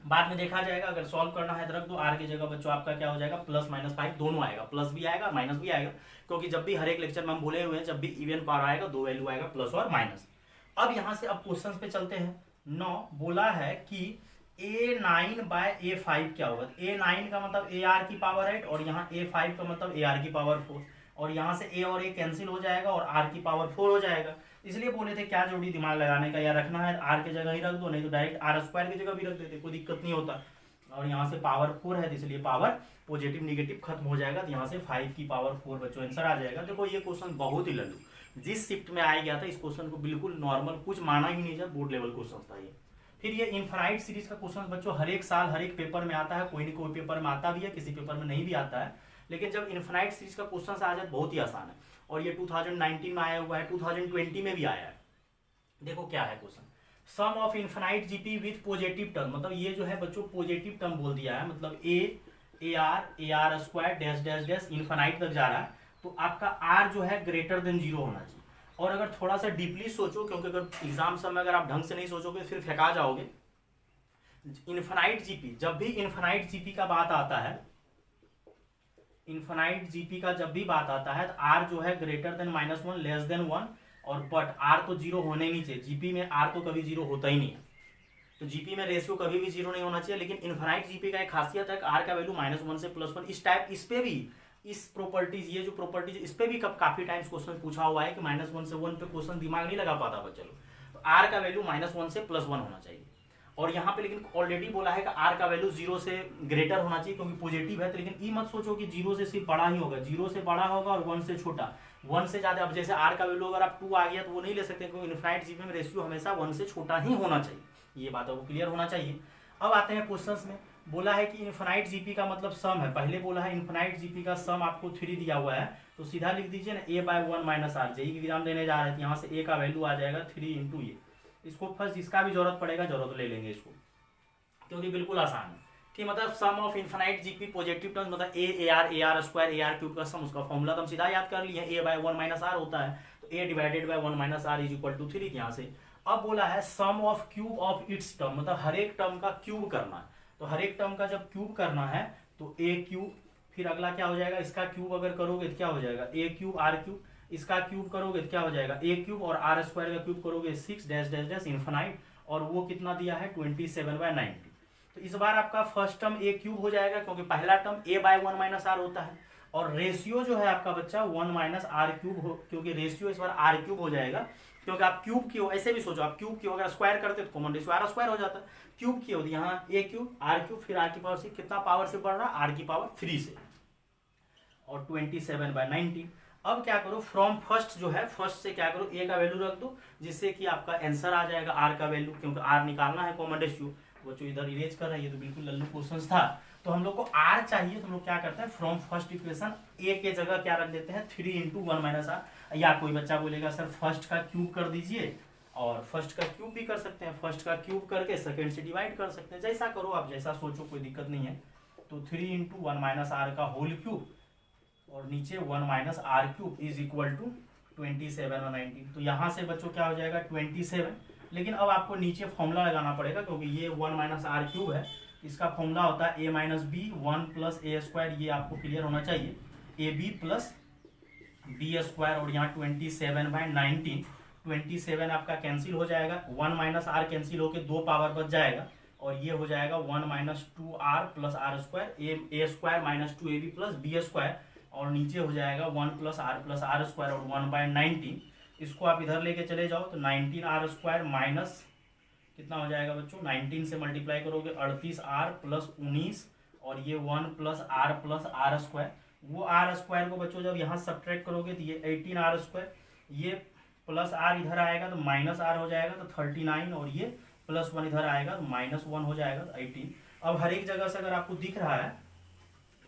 बाद में देखा जाएगा, अगर सॉल्व करना है तो रख दो। r के जगह बच्चों आपका क्या हो जाएगा, प्लस माइनस 5 दोनों आएगा, प्लस भी आएगा माइनस भी आएगा, क्योंकि जब भी हर एक लेक्चर में हम बोले हुए हैं जब भी इवन पावर आएगा दो वैल्यू आएगा, प्लस और माइनस। अब यहाँ से अब क्वेश्चन पे चलते हैं। 9 बोला है कि a9 बाय a5 क्या होगा, a9 का मतलब ar की पावर 8, और यहाँ a5 का मतलब ar की पावर 4, और यहाँ से a और a कैंसिल हो जाएगा और r की पावर 4 हो जाएगा। इसलिए बोले थे क्या जोड़ी दिमाग लगाने का, या रखना है r के जगह ही रख दो, नहीं तो डायरेक्ट R² की जगह भी रख देते, कोई दिक्कत नहीं होता। और यहाँ से पावर 4 है, तो इसलिए पावर पॉजिटिव निगेटिव खत्म हो जाएगा, तो यहाँ से 5 की पावर 4 बच्चों आंसर आ जाएगा। देखो ये क्वेश्चन बहुत ही लल्लू, जिस शिफ्ट में आया गया था इस क्वेश्चन को बिल्कुल नॉर्मल, कुछ माना ही नहीं, जब बोर्ड लेवल क्वेश्चन था ये। फिर ये इनफाइनाइट सीरीज का क्वेश्चन बच्चों हर एक साल हर एक पेपर में आता है, कोई ना कोई पेपर में आता भी है, किसी पेपर में नहीं भी आता है, लेकिन जब इनफाइनाइट सीरीज का क्वेश्चन आ जाए बहुत ही आसान है। और ये 2019 में आया हुआ है, 2020 में भी आया है। देखो क्या है question, sum of infinite GP with positive term, मतलब ये जो है बच्चों पॉजिटिव टर्म बोल दिया है, मतलब AR² dash dash dash infinite तक जा रहा है, तो आपका R जो है ग्रेटर देन 0 होना चाहिए। और अगर थोड़ा सा डीपली सोचो, क्योंकि अगर एग्जाम समय अगर आप ढंग से नहीं सोचोगे फिर फेंका जाओगे। इनफाइनाइट जीपी, जब भी इनफाइनाइट जीपी का बात आता है, इनफाइनाइट जीपी का जब भी बात आता है, तो R जो है ग्रेटर देन -1 लेस देन 1, और बट R तो 0 होने नहीं चाहिए। जीपी में R तो कभी 0 होता ही नहीं है, तो जीपी में रेशियो कभी भी 0 नहीं होना चाहिए। लेकिन इनफाइनाइट जीपी का एक खासियत है कि R का वैल्यू -1 से +1, इस टाइप, इस पे भी इस प्रॉपर्टीज, ये जो प्रॉपर्टीज इस पे भी काफी टाइम्स क्वेश्चन पूछा हुआ है कि -1 से 1 पे क्वेश्चन दिमाग नहीं लगा पाता बच्चा लोग, तो R का वैल्यू -1 से +1 होना चाहिए। और यहाँ पे लेकिन ऑलरेडी बोला है कि R का वैल्यू 0 से ग्रेटर होना चाहिए, क्योंकि पॉजिटिव है। तो लेकिन ये मत सोचो कि 0 से सिर्फ बड़ा ही होगा, 0 से बड़ा होगा और 1 से छोटा, 1 से ज्यादा। अब जैसे R का वैल्यू अगर आप 2 आ गया तो वो नहीं ले सकते, क्योंकि इनफाइनाइट जीपी में रेशियो हमेशा 1 से छोटा ही होना चाहिए, ये बात आपको क्लियर होना चाहिए। अब आते हैं क्वेश्चन में, बोला है कि इनफाइनाइट जीपी का मतलब सम है, पहले बोला है इनफाइनाइट जीपी का सम आपको 3 दिया हुआ है, तो सीधा लिख दीजिए ना a/1 - r। जेई एग्जाम देने जा रहे हैं, यहाँ से a का वैल्यू आ जाएगा 3 × a। इसको फर्स्ट जिसका भी जरूरत पड़ेगा जरूरत ले लेंगे इसको, क्योंकि बिल्कुल आसान है। ठीक, मतलब sum of infinite GP positive terms, मतलब AR² AR³ का सम, उसका फॉर्मूला तो हम सीधा याद कर लिए, a/1 - r होता है, तो a/1 - r = 3 यहाँ से। अब बोला है sum of cube of its term, मतलब हर एक टर्म का क्यूब करना है। तो हर एक टर्म का जब क्यूब करना है तो a³, फिर अगला क्या हो जाएगा, इसका क्यूब अगर करोगे तो क्या हो जाएगा a³ r³, इसका क्यूब करोगे तो क्या हो जाएगा a³ और r² का क्यूब करोगे 6 डैश डैश डैश इनफाइनाइट, और वो कितना दिया है 27/90। तो इस बार आपका फर्स्ट टर्म a³ हो जाएगा, क्योंकि पहला टर्म a/1 - r होता है, और रेशियो जो है आपका बच्चा 1 - r³ हो, क्योंकि रेशियो इस बार r³ हो जाएगा, क्योंकि आप क्यूब की हो, ऐसे भी सोचो आप क्यूब की हो, अगर स्क्वायर करते तो कॉमन रेशियो r² हो जाता है, क्यूब की होती है यहाँ a³ r³, फिर r की पावर 6, कितना पावर से बढ़ रहा है, r की पावर 3 से, और 27/90। अब क्या करो, फ्रॉम फर्स्ट जो है, फर्स्ट से क्या करो, a का वैल्यू रख दो, जिससे कि आपका आंसर आ जाएगा r का वैल्यू, क्योंकि r निकालना है कॉमन रेशियो। बच्चों इधर इरेज कर रहे हैं, ये तो बिल्कुल लल्लू क्वेश्चन था, तो हम लोग को r चाहिए, तो हम लोग क्या करते हैं, फ्रॉम फर्स्ट इक्वेशन a के जगह क्या रख देते हैं 3 × 1 - r। या कोई बच्चा बोलेगा सर फर्स्ट का क्यूब कर दीजिए, और फर्स्ट का क्यूब भी कर सकते हैं, फर्स्ट का क्यूब करके सेकंड से डिवाइड कर सकते हैं, जैसा करो आप, जैसा सोचो, कोई दिक्कत नहीं है। तो 3 × 1 - r का होल क्यूब, और नीचे 1 - r³ = 27/90। तो यहाँ से बच्चों क्या हो जाएगा 27, लेकिन अब आपको नीचे फॉर्मूला लगाना पड़ेगा, क्योंकि ये 1 - r³ है, इसका फॉर्मूला होता है a - b 1 + a², ये आपको क्लियर होना चाहिए, ab + b², और यहाँ 27/90, 27 आपका कैंसिल हो जाएगा, 1 - r कैंसिल होकर 2 पावर बच जाएगा, और ये हो जाएगा 1 minus 2r plus R square A square minus 2ab plus B square, और नीचे हो जाएगा 1 प्लस आर स्क्वायर और 1/19। इसको आप इधर लेके चले जाओ तो 19r स्क्वायर माइनस कितना हो जाएगा बच्चों, 19 से मल्टीप्लाई करोगे 38r प्लस 19, और ये 1 प्लस आर स्क्वायर। वो आर स्क्वायर को बच्चों जब यहाँ सब्ट्रैक्ट करोगे तो ये 18r स्क्वायर, ये प्लस आर इधर आएगा तो माइनस आर हो जाएगा तो 39, और ये प्लस 1 इधर आएगा तो माइनस 1 हो जाएगा तो 18। अब हर एक जगह से अगर आपको दिख रहा है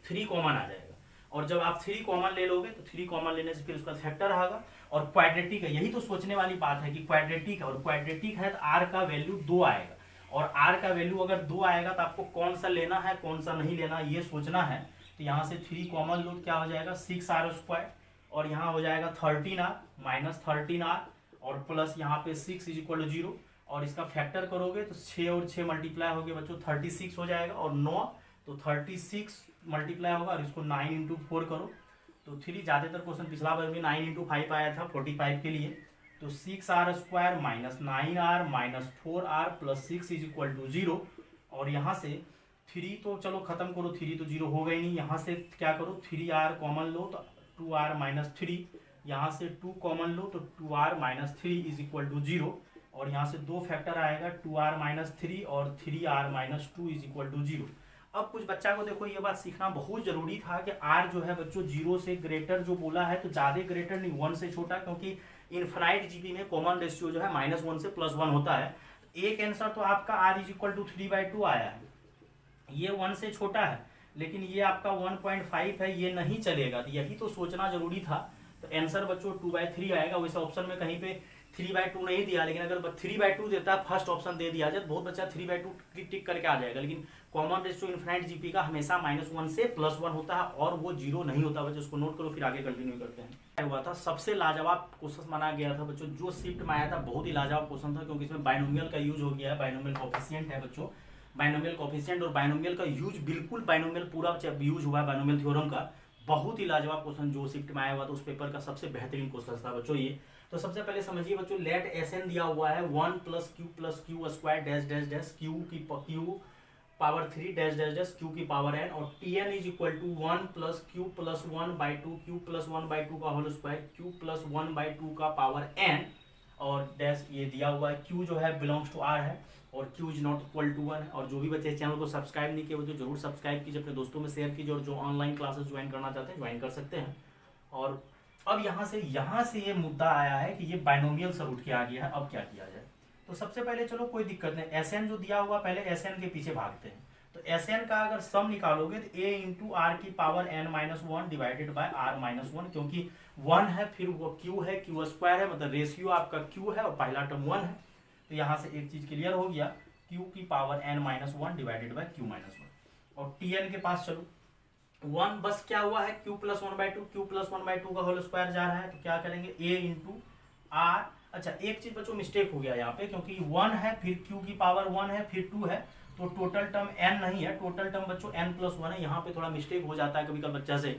3 कॉमन आ जाएगा, और जब आप 3 कॉमन ले लोगे तो 3 कॉमन लेने से फिर उसका फैक्टर आएगा, और क्वाड्रेटिक है। यही तो सोचने वाली बात है कि क्वाड्रेटिक है, और क्वाड्रेटिक है तो आर का वैल्यू 2 आएगा, और आर का वैल्यू अगर 2 आएगा तो आपको कौन सा लेना है कौन सा नहीं लेना ये सोचना है। तो यहाँ से 3 कॉमन लो क्या हो जाएगा 6r स्क्वायर, और यहाँ हो जाएगा 13r माइनस 13r और प्लस यहाँ पे 6 इज इक्वल टू 0, और इसका फैक्टर करोगे तो 6 और 6 मल्टीप्लाई हो गया बच्चों 36 हो जाएगा, और 9 तो 36 मल्टीप्लाई होगा, और इसको 9 इंटू 4 करो तो 3। ज़्यादातर क्वेश्चन पिछला बार में 9 इंटू 5 आया था 45 के लिए, तो 6r square minus 9r minus 4r plus 6 is equal to 0, और यहाँ से 3 तो चलो खत्म करो, 3 तो 0 हो गई नहीं, यहाँ से क्या करो 3r कॉमन लो तो 2r माइनस 3, यहाँ से 2 कॉमन लो तो 2r minus 3 is equal to 0, और यहाँ से 2 फैक्टर आएगा 2r माइनस 3 और 3r minus 2 is equal to 0। अब कुछ बच्चा को देखो ये बात सीखना बहुत जरूरी था कि r जो है बच्चों 0 से ग्रेटर जो बोला है तो ज़्यादा ग्रेटर नहीं 1 से छोटा, क्योंकि इनफाइनाइट जीपी में कॉमन रेशियो जो है -1 से +1 होता है। एक आंसर तो आपका r इज इक्वल टू 3/2 आया है, ये 1 से छोटा है, लेकिन ये आपका 1.5 है, ये नहीं चलेगा, तो यही तो सोचना जरूरी था। तो आंसर बच्चों 2/3 आएगा। वैसे ऑप्शन में कहीं पे 3/2 नहीं दिया, लेकिन अगर 3/2 देता है फर्स्ट ऑप्शन दे दिया जाए तो बहुत बच्चा 3/2 टिक करके आ जाएगा, लेकिन कॉमन रेशियो इनफाइनाइट जीपी का हमेशा -1 से +1 होता है, और वो 0 नहीं होता बच्चों। उसको नोट करो, फिर आगे कंटिन्यू करते हैं। हुआ था सबसे लाजवाब क्वेश्चन माना गया था बच्चों, जो शिफ्ट में आया था बहुत ही लाजवाब क्वेश्चन था, क्योंकि इसमें बाइनोमियल का यूज हो गया है, बाइनोमियल कोफिशिएंट है बच्चों, बाइनोमियल कोफिशिएंट और बाइनोमियल का यूज बिल्कुल बाइनोमियल पूरा यूज हुआ है बाइनोमियल थ्योरम का। बहुत ही लाजवाब क्वेश्चन जो शिफ्ट में आया हुआ था उस पेपर का सबसे बेहतरीन क्वेश्चन था बच्चों ये। तो सबसे पहले समझिए बच्चों, लेट Sn दिया हुआ है 1 plus Q square dash dash dash Q power 3 dash dash dash Q की पावर n, और Tn is equal to 1 plus Q plus 1/2 Q plus 1/2 का होल स्क्वायर क्यू प्लस 1/2 का पावर n, और dash ये दिया हुआ है q जो है बिलोंग्स टू r है, और q is not equal to 1 है। और जो भी बच्चे चैनल को सब्सक्राइब नहीं किए वो तो जरूर सब्सक्राइब कीजिए, अपने दोस्तों में शेयर कीजिए, और जो ऑनलाइन क्लासेस ज्वाइन करना चाहते हैं ज्वाइन कर सकते हैं। और अब यहाँ से ये मुद्दा आया है कि ये बाइनोमियल से उठ के आ गया है, अब क्या किया जाए। तो सबसे पहले चलो कोई दिक्कत नहीं, Sn जो दिया हुआ पहले Sn के पीछे भागते हैं। तो Sn का अगर सम निकालोगे तो a इंटू आर की power n-1 divided by r-1, क्योंकि 1 है फिर वो q है, q स्क्वायर है, मतलब रेशियो आपका q है और पहला टर्म 1 है। तो यहाँ से एक चीज क्लियर हो गया, q की power n-1 divided by q-1। और Tn के पास चलो 1 बस क्या हुआ है q प्लस 1/2 का होल स्क्वायर जा रहा है, तो क्या करेंगे a इंटू आर। अच्छा एक चीज बच्चों मिस्टेक हो गया यहाँ पे, क्योंकि 1 है फिर q की पावर 1 है फिर 2 है, तो टोटल टर्म n नहीं है, टोटल टर्म बच्चों n+1 है। यहाँ पे थोड़ा मिस्टेक हो जाता है कभी कभी बच्चा से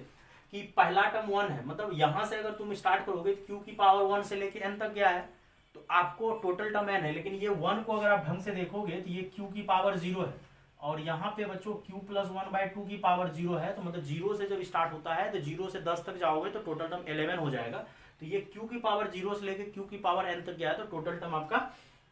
कि पहला टर्म 1 है, मतलब यहाँ से अगर तुम स्टार्ट करोगे q की पावर 1 से लेके n तक गया है तो आपको टोटल टर्म n है, लेकिन ये 1 को अगर आप ढंग से देखोगे तो ये q की पावर 0 है, और यहाँ पे बच्चों q प्लस 1/2 की पावर 0 है, तो मतलब 0 से जब स्टार्ट होता है तो 0 से 10 तक जाओगे तो टोटल टर्म 11 हो जाएगा। तो ये q की पावर 0 से लेके q की पावर n तक गया है, तो टोटल टर्म आपका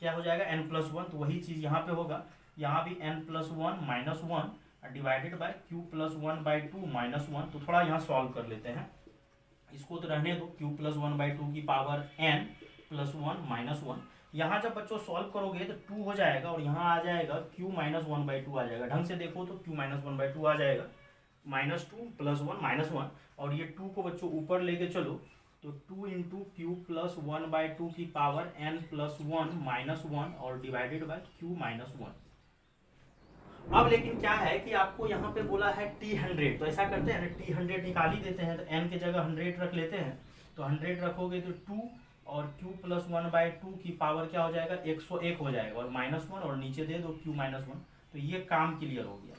क्या हो जाएगा n+1। तो वही चीज यहाँ पे होगा, यहाँ भी n+1 -1 divided by q plus 1/2 -1। तो थोड़ा यहाँ सॉल्व कर लेते हैं, इसको तो रहने दो, q प्लस 1/2 की पावर n+1 -1। यहाँ जब बच्चों सॉल्व करोगे तो 2 हो जाएगा, और यहाँ आ जाएगा q माइनस 1/2 आ जाएगा। ढंग से देखो तो q माइनस 1/2 आ जाएगा, -2 + 1 -1, और ये 2 को बच्चों ऊपर लेके चलो तो 2 इंटू क्यू प्लस 1/2 की पावर n+1 -1 और डिवाइडेड बाय q -1। अब लेकिन क्या है कि आपको यहाँ पे बोला है t100, तो ऐसा करते हैं ना, t100 निकाल ही देते हैं, तो n की जगह 100 रख लेते हैं। तो 100 रखोगे तो 2 और q प्लस 1/2 की पावर क्या हो जाएगा 101 हो जाएगा, और -1 और नीचे दे दो q -1। तो ये काम क्लियर हो गया,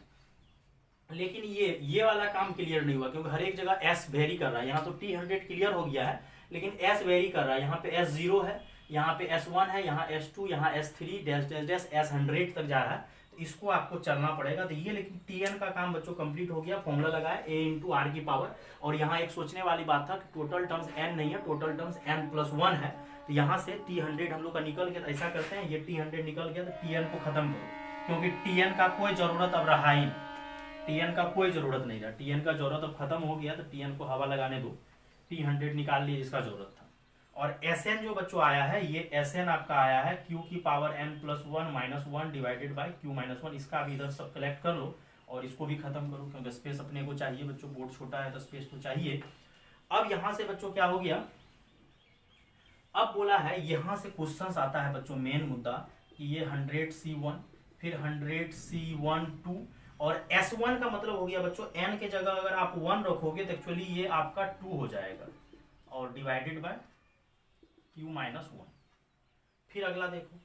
लेकिन ये वाला काम क्लियर नहीं हुआ, क्योंकि हर एक जगह s वेरी कर रहा है। यहाँ तो t100 क्लियर हो गया है, लेकिन s वेरी कर रहा है। यहाँ पे s0 है, यहाँ पे s1 है, यहाँ s2, यहाँ s3 dash dash dash s100 तक जा रहा है। इसको आपको चलना पड़ेगा। तो ये लेकिन Tn का काम बच्चों कंप्लीट हो गया, फॉर्मूला लगाया a इंटू आर की पावर। और यहाँ एक सोचने वाली बात था कि टोटल टर्म्स n नहीं है, टोटल टर्म्स n+1 है। तो यहाँ से T100 हम लोग का निकल गया। तो ऐसा करते हैं, ये T100 निकल गया तो Tn को खत्म करो, क्योंकि Tn का कोई जरूरत अब रहा ही नहीं, Tn का कोई जरूरत नहीं रहा, Tn का जरूरत अब खत्म हो गया। तो Tn को हवा लगाने दो, T100 निकाल लिए जिसका जरूरत था। और Sn जो बच्चों आया है, ये Sn आपका आया है q की power n+1 -1 divided by q-1। इसका भी इधर सब कलेक्ट कर लो और इसको भी खत्म करो, क्योंकि स्पेस अपने को चाहिए बच्चों, बोर्ड छोटा है तो स्पेस तो चाहिए। अब यहाँ से बच्चों क्या हो गया, अब बोला है यहाँ से क्वेश्चन आता है बच्चों मेन मुद्दा कि ये 100C1 फिर 100C12 और S1 का मतलब हो गया बच्चों n के जगह अगर आप 1 रखोगे तो एक्चुअली ये आपका 2 हो जाएगा और डिवाइडेड बाय q-1। फिर अगला देखो,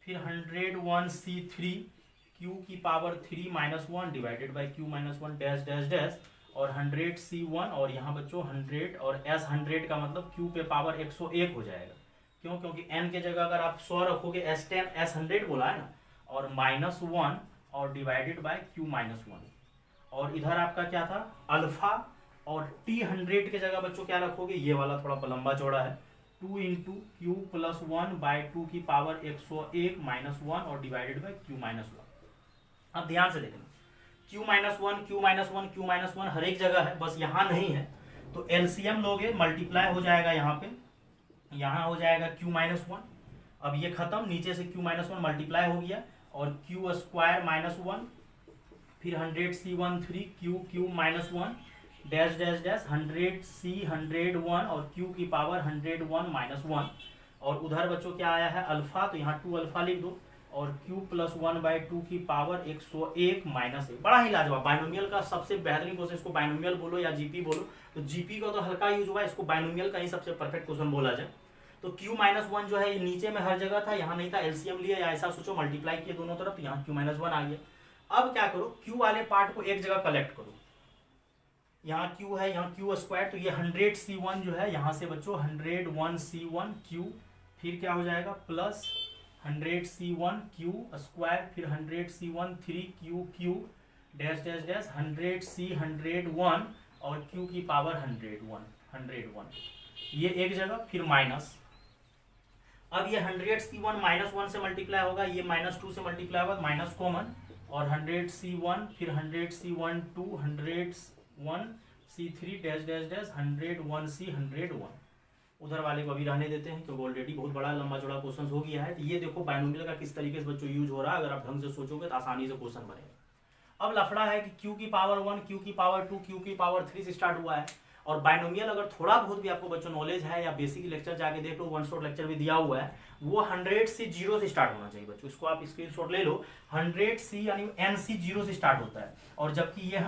फिर 101C3 q की power 3 -1 divided by q-1 dash dash dash और 100C1 और यहाँ बच्चों 100 और S100 का मतलब q पे पावर 101 हो जाएगा। क्यों? क्योंकि n के जगह अगर आप 100 रखोगे S10 S100 बोला है ना, और -1 और डिवाइडेड बाय q-1। और इधर आपका क्या था अल्फा, और T100 के जगह बच्चों क्या रखोगे, ये वाला थोड़ा लंबा चौड़ा है, 2 इंटू q+1 बाई 2 की पावर 101 -1 और डिवाइडेड बाई q-1। अब ध्यान से देखना, q-1 q-1 q-1 हर एक जगह है, बस यहाँ नहीं है। तो एलसीएम लोगे मल्टीप्लाई हो जाएगा, यहाँ पे यहाँ हो जाएगा q-1। अब ये खत्म, नीचे से q-1 मल्टीप्लाई हो गया और q² -1 फिर 100C13 q-1 dash dash dash 100C101 और q की पावर 101 -1। और उधर बच्चों क्या आया है अल्फा, तो यहाँ 2 अल्फा लिख दो और q+1 बाई 2 की पावर 101 -1। बड़ा ही लाजवाब, बाइनोमियल का सबसे बेहतरीन क्वेश्चन, इसको बाइनोमियल बोलो या जीपी बोलो, तो जीपी का तो हल्का यूज हुआ है, इसको बाइनोमियल का ही सबसे परफेक्ट क्वेश्चन बोला जाए। तो q-1 जो है ये नीचे में हर जगह था, यहाँ नहीं था, एलसीएम लिया या ऐसा सोचो मल्टीप्लाई किए दोनों तरफ, यहाँ q-1 आ गया। अब क्या करो, q वाले पार्ट को एक जगह कलेक्ट करो, यहाँ q है यहाँ q², तो ये 100C1 जो है यहाँ से बच्चों 101C1 q, फिर क्या हो जाएगा प्लस 100C1 q², फिर 100C1 3q dash dash dash 100C101 और q की पावर 101 ये एक जगह, फिर माइनस। अब ये 100C1 -1 से मल्टीप्लाई होगा, ये -2 से मल्टीप्लाई होगा, माइनस कॉमन, और 100C1 फिर 100C1 2 101C3 dash dash dash 101C101। उधर वाले को अभी रहने देते हैं क्योंकि ऑलरेडी बहुत बड़ा लंबा चौड़ा क्वेश्चन हो गया है। तो ये देखो बाइनोमियल का किस तरीके से बच्चों यूज हो रहा है, अगर आप ढंग से सोचोगे तो आसानी से क्वेश्चन बनेगा। अब लफड़ा है कि q की पावर 1 q की पावर 2 q की पावर 3 से स्टार्ट हुआ है। और बाइनोमियल अगर थोड़ा बहुत भी आपको बच्चों नॉलेज है या बेसिक लेक्चर जाके देख लो, 1 शॉट लेक्चर भी दिया हुआ है, वो 100 से 0 से स्टार्ट होना चाहिए बच्चों, इसको आप स्क्रीनशॉट ले लो। 100C यानी NC 0 से स्टार्ट होता है, और जबकि ये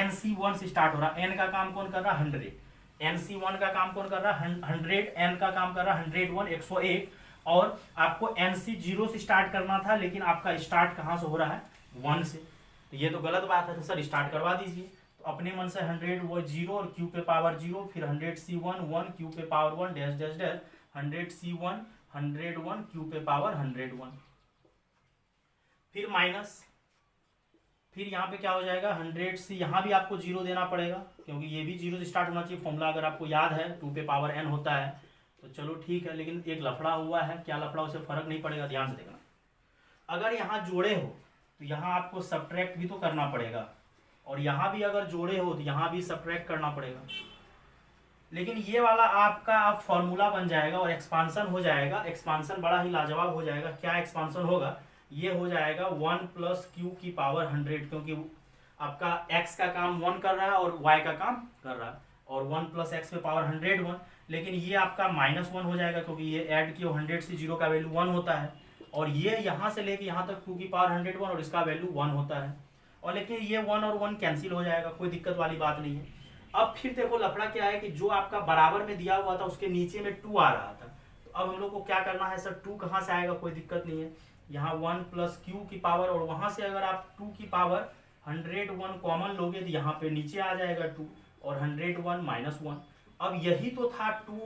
NC 1 से स्टार्ट हो रहा है। n का काम कौन कर रहा है 100, NC 1 का काम कौन कर रहा है 100, n का काम कर रहा है 101 101, और आपको NC 0 से स्टार्ट करना था, लेकिन आपका स्टार्ट कहाँ से हो रहा है 1 से, तो ये तो गलत बात है। तो सर स्टार्ट करवा दीजिए, तो अपने मन से 100 वो 0 और q पे पावर 0, फिर 100C1 1 q पे power 1 dash dash dash 100C1 101 q पे पावर 101, फिर माइनस, फिर यहाँ पे क्या हो जाएगा 100C, यहाँ भी आपको 0 देना पड़ेगा क्योंकि ये भी 0 से स्टार्ट होना चाहिए। फॉर्मूला अगर आपको याद है 2 पे पावर n होता है, तो चलो ठीक है, लेकिन एक लफड़ा हुआ है, क्या लफड़ा उसे फर्क नहीं पड़ेगा, ध्यान से देखना। अगर यहाँ जोड़े हो तो यहाँ आपको सब्ट्रैक्ट भी तो करना पड़ेगा, और यहाँ भी अगर जोड़े हो तो यहाँ भी सब्ट्रैक्ट करना पड़ेगा। लेकिन ये वाला आपका आप फॉर्मूला बन जाएगा और एक्सपांसन हो जाएगा। एक्सपांसन बड़ा ही लाजवाब हो जाएगा। क्या एक्सपांसन होगा, ये हो जाएगा 1 प्लस q की पावर 100, क्योंकि आपका x का काम 1 कर रहा है और y का काम कर रहा है, और 1 प्लस एक्स पे पावर 101। लेकिन ये आपका -1 हो जाएगा क्योंकि ये ऐड किया 100 से 0 का वैल्यू 1 होता है, और ये यहाँ से लेके यहाँ तक 2 की पावर 101 और इसका वैल्यू 1 होता है। और लेकिन ये 1 और 1 कैंसिल हो जाएगा, कोई दिक्कत वाली बात नहीं है। अब फिर देखो लफड़ा क्या है कि जो आपका बराबर में दिया हुआ था उसके नीचे में 2 आ रहा था, तो अब हम लोग को क्या करना है सर, 2 कहाँ से आएगा, कोई दिक्कत नहीं है। यहाँ 1 प्लस q की पावर, और वहां से अगर आप 2 की पावर 101 कॉमन लोगे तो यहाँ पे नीचे आ जाएगा 2 और 101 -1। अब यही तो था 2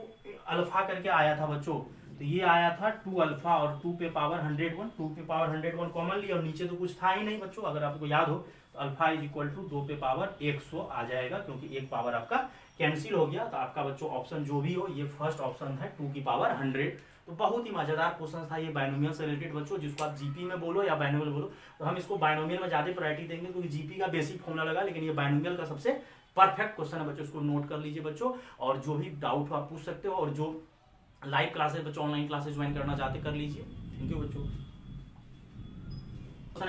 अल्फा करके आया था बच्चों, तो ये आया था 2 अल्फा और 2 पे पावर 101, 2 पे पावर 101 कॉमन लिया और नीचे तो कुछ था ही नहीं बच्चों, अगर आपको याद हो तो अल्फा इज इक्वल टू 2 पे पावर 100 आ जाएगा, क्योंकि एक पावर आपका कैंसिल हो गया। तो आपका बच्चों ऑप्शन जो भी हो, ये फर्स्ट ऑप्शन है 2 की पावर 100। तो बहुत ही मजेदार क्वेश्चन था ये बाइनोमियल से रिलेटेड बच्चों, जिसको आप जीपी में बोलो या बाइनोमियल बोलो, तो हम इसको बाइनोमियल में ज्यादा प्रायोरिटी देंगे क्योंकि जीपी का बेसिक फॉर्मूला लगा, लेकिन ये बाइनोमियल का सबसे परफेक्ट क्वेश्चन है बच्चों, इसको नोट कर लीजिए बच्चों। और जो भी डाउट हो आप पूछ सकते हो, और जो लाइव क्लासेस बच्चों ऑनलाइन क्लासेस ज्वाइन करना चाहते कर लीजिए। थैंक यू बच्चों।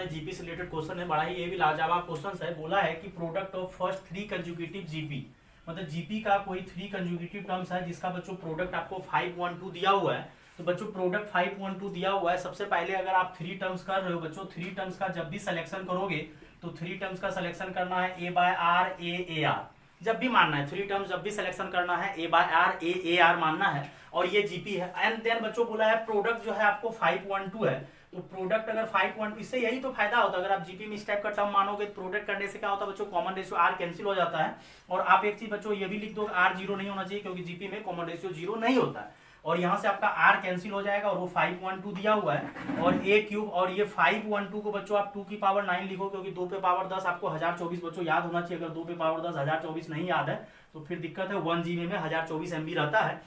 जीपी से रिलेटेड क्वेश्चन है, बड़ा ही ये भी लाजवाब क्वेश्चन है। बोला है कि प्रोडक्ट ऑफ फर्स्ट 3 कंज्यूगेटिव जीपी, मतलब जीपी का कोई 3 कंज्यूगेटिव टर्म्स है जिसका बच्चों प्रोडक्ट आपको 512 दिया हुआ है। तो बच्चों प्रोडक्ट 512 दिया हुआ है। सबसे पहले अगर आप 3 टर्म्स कर रहे हो बच्चों, 3 टर्म्स का जब भी सिलेक्शन करोगे तो 3 टर्म्स का सिलेक्शन करना है ए बाय आर ए आर, जब भी मानना है 3 टर्म्स जब भी सिलेक्शन करना है ए बाय आर ए आर मानना है, और ये जीपी है। एंड देन बच्चों बोला है प्रोडक्ट जो है आपको 512 है, तो प्रोडक्ट अगर 512, इससे यही तो फायदा होता है अगर आप जीपी में इस टाइप का टर्म मानोगे, प्रोडक्ट करने से क्या होता है बच्चों, कॉमन रेशियो आर कैंसिल हो जाता है। और आप एक चीज बच्चों ये भी लिख दो, आर 0 नहीं होना चाहिए क्योंकि जीपी में कॉमन रेशियो 0 नहीं होता है। और यहाँ से आपका आर कैंसिल हो जाएगा और वो 512 दिया हुआ है, और ए क्यूब, और ये 512 को बच्चों आप 2 की पावर 9 लिखो, क्योंकि 2 पे पावर 10 आपको 1024 बच्चों याद होना चाहिए। अगर 2 पे पावर 10 1024 नहीं याद है तो फिर दिक्कत है। 1 GB में 1024 MB रहता है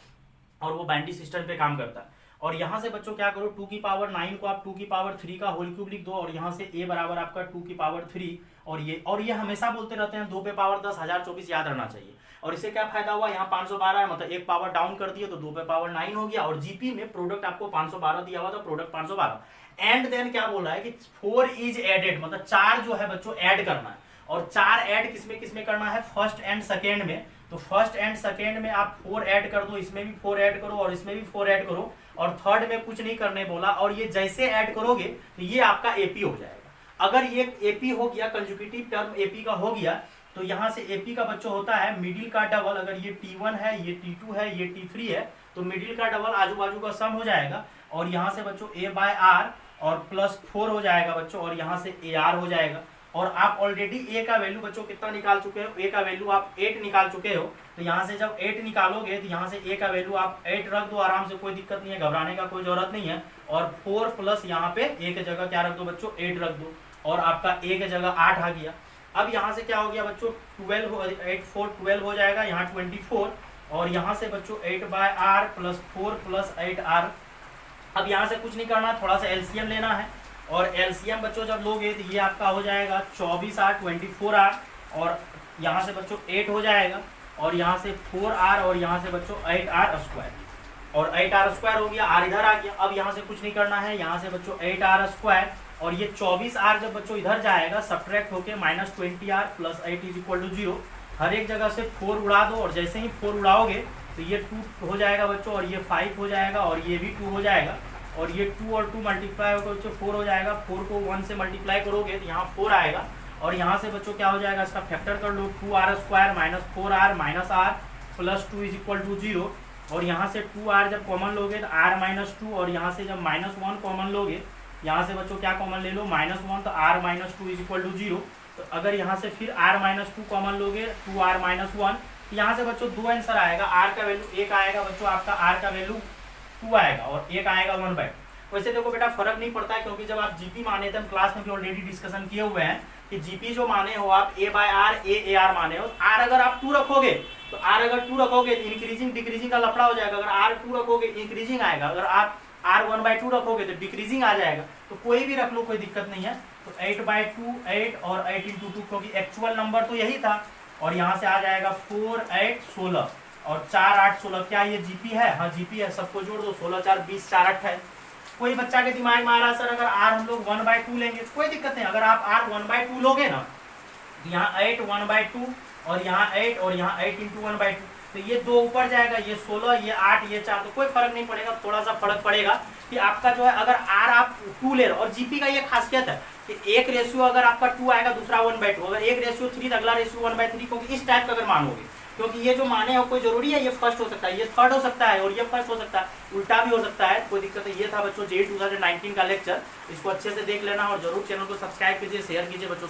और वो बाइनरी सिस्टम पे काम करता है। और यहाँ से बच्चों क्या करो, 2 की पावर 9 को आप 2 की पावर 3 का होल क्यूब लिख दो, और यहाँ से a बराबर आपका 2 की पावर 3, और ये हमेशा बोलते रहते हैं 2 पे पावर 10 1024 याद रहना चाहिए। और इससे क्या फायदा हुआ, यहाँ 512 है, मतलब एक पावर डाउन कर दिए तो 2 पे पावर 9 हो गया। और जीपी में प्रोडक्ट आपको 512 दिया हुआ था, प्रोडक्ट 512। एंड देन क्या बोला है कि 4 इज एडेड, मतलब 4 जो है बच्चों ऐड करना है। और 4 ऐड किसमें करना है, फर्स्ट एंड सेकेंड में। तो फर्स्ट एंड सेकेंड में आप 4 ऐड कर दो, इसमें भी 4 ऐड करो और इसमें भी 4 ऐड करो, और थर्ड में कुछ नहीं करने बोला। और ये जैसे ऐड करोगे तो ये आपका एपी हो जाएगा। अगर ये एपी हो गया, कंजुगेटिव टर्म एपी का हो गया, तो यहाँ से एपी का बच्चों होता है मिडिल का डबल। अगर ये T1 है, ये T2 है, ये T3 है, तो मिडिल का डबल आजू बाजू का सम हो जाएगा। और यहाँ से बच्चों a बाय आर और प्लस 4 हो जाएगा बच्चों, और यहाँ से ए आर हो जाएगा। और आप ऑलरेडी a का वैल्यू बच्चों कितना निकाल चुके हो, a का वैल्यू आप 8 निकाल चुके हो। तो यहाँ से जब 8 निकालोगे तो यहाँ से a का वैल्यू आप 8 रख दो आराम से, कोई दिक्कत नहीं है, घबराने का कोई जरूरत नहीं है। और 4 प्लस यहाँ पे a की जगह क्या रख दो बच्चों, 8 रख दो, और आपका a की जगह 8 आ गया। अब यहाँ से क्या हो गया बच्चों, 8 4 12 हो जाएगा, यहाँ 24, और यहाँ से बच्चों 8 by R plus 4 plus 8 R. अब यहाँ से कुछ नहीं करना, थोड़ा सा एलसीएम लेना है, और एलसीएम बच्चों जब लोगे तो ये आपका हो जाएगा 24 आर 24 आर, और यहाँ से बच्चों 8 हो जाएगा, और यहाँ से 4 आर, और यहाँ से बच्चों 8 आर स्क्वायर, और 8 आर स्क्वायर हो गया, आर इधर आ गया। अब यहाँ से कुछ नहीं करना है, यहाँ से बच्चों 8 आर स्क्वायर, और ये 24 आर जब बच्चों इधर जाएगा सब्ट्रैक्ट होके -20 R plus 8 is equal to 0। हर एक जगह से 4 उड़ा दो, और जैसे ही 4 उड़ाओगे तो ये 2 हो जाएगा बच्चों, और ये 5 हो जाएगा, और ये भी 2 हो जाएगा, और ये 2 और 2 मल्टीप्लाई होकर बच्चों 4 हो जाएगा। 4 को 1 से मल्टीप्लाई करोगे तो यहाँ 4 आएगा, और यहाँ से बच्चों क्या हो जाएगा, इसका फैक्टर कर लो, 2 R square minus 4 R minus R plus 2 is equal to 0। और यहाँ से 2 आर जब कॉमन लोगे तो आर माइनस 2, और यहाँ से जब -1 कॉमन लोगे, यहाँ से बच्चों क्या कॉमन ले लो, -1, तो R minus 2 is equal to 0। तो अगर यहाँ से फिर आर माइनस 2 कॉमन लोगे, 2 आर माइनस 1, यहाँ से बच्चों 2 आंसर आएगा। आर का वैल्यू 1 आएगा बच्चों, आपका आर का वैल्यू 2 आएगा, और 1 आएगा 1/2। वैसे देखो बेटा फर्क नहीं पड़ता है, क्योंकि जब आप जीपी माने थे, हम क्लास में भी ऑलरेडी डिस्कशन किए हुए हैं कि जीपी जो माने हो आप a by R A R माने हो। आर अगर आप 2 रखोगे तो आर अगर 2 रखोगे तो इंक्रीजिंग डिक्रीजिंग का लफड़ा हो जाएगा। अगर आर 2 रखोगे इंक्रीजिंग आएगा, अगर आप आर 1/2 रखोगे तो डिक्रीजिंग आ जाएगा। तो कोई भी रख लो, कोई दिक्कत नहीं है। तो 8/2 8 और 8 × 2, क्योंकि एक्चुअल नंबर तो यही था। और यहाँ से आ जाएगा 4 8 16 और 4 8 16। क्या ये जीपी है? हाँ जीपी है, सबको जोड़ दो, 16 4 20 4 8 है। कोई बच्चा के दिमाग में आ रहा सर अगर आर हम लोग 1/2 लेंगे तो कोई दिक्कत नहीं। अगर आप आर 1/2 लोगे ना, तो यहाँ 8 1/2 और यहाँ 8 और यहाँ 8 × 1/2, तो ये 2 ऊपर जाएगा, ये 16 ये 8 ये 4, तो कोई फर्क नहीं पड़ेगा। थोड़ा सा फर्क पड़ेगा कि आपका जो है अगर आर आप 2 ले रहे हो। और जीपी का ये खासियत है कि एक रेशियो अगर आपका 2 आएगा, दूसरा 1/2, अगर एक रेशियो 3 अगला रेशियो 1/3, क्योंकि इस टाइप का अगर मानोगे, क्योंकि ये जो माने हो कोई जरूरी है ये फर्स्ट हो सकता है, ये थर्ड हो सकता है और ये फर्स्ट हो सकता है, उल्टा भी हो सकता है, कोई दिक्कत है। ये था बच्चों JEE 2019 का लेक्चर, इसको अच्छे से देख लेना और जरूर चैनल को सब्सक्राइब कीजिए, शेयर कीजिए बच्चों।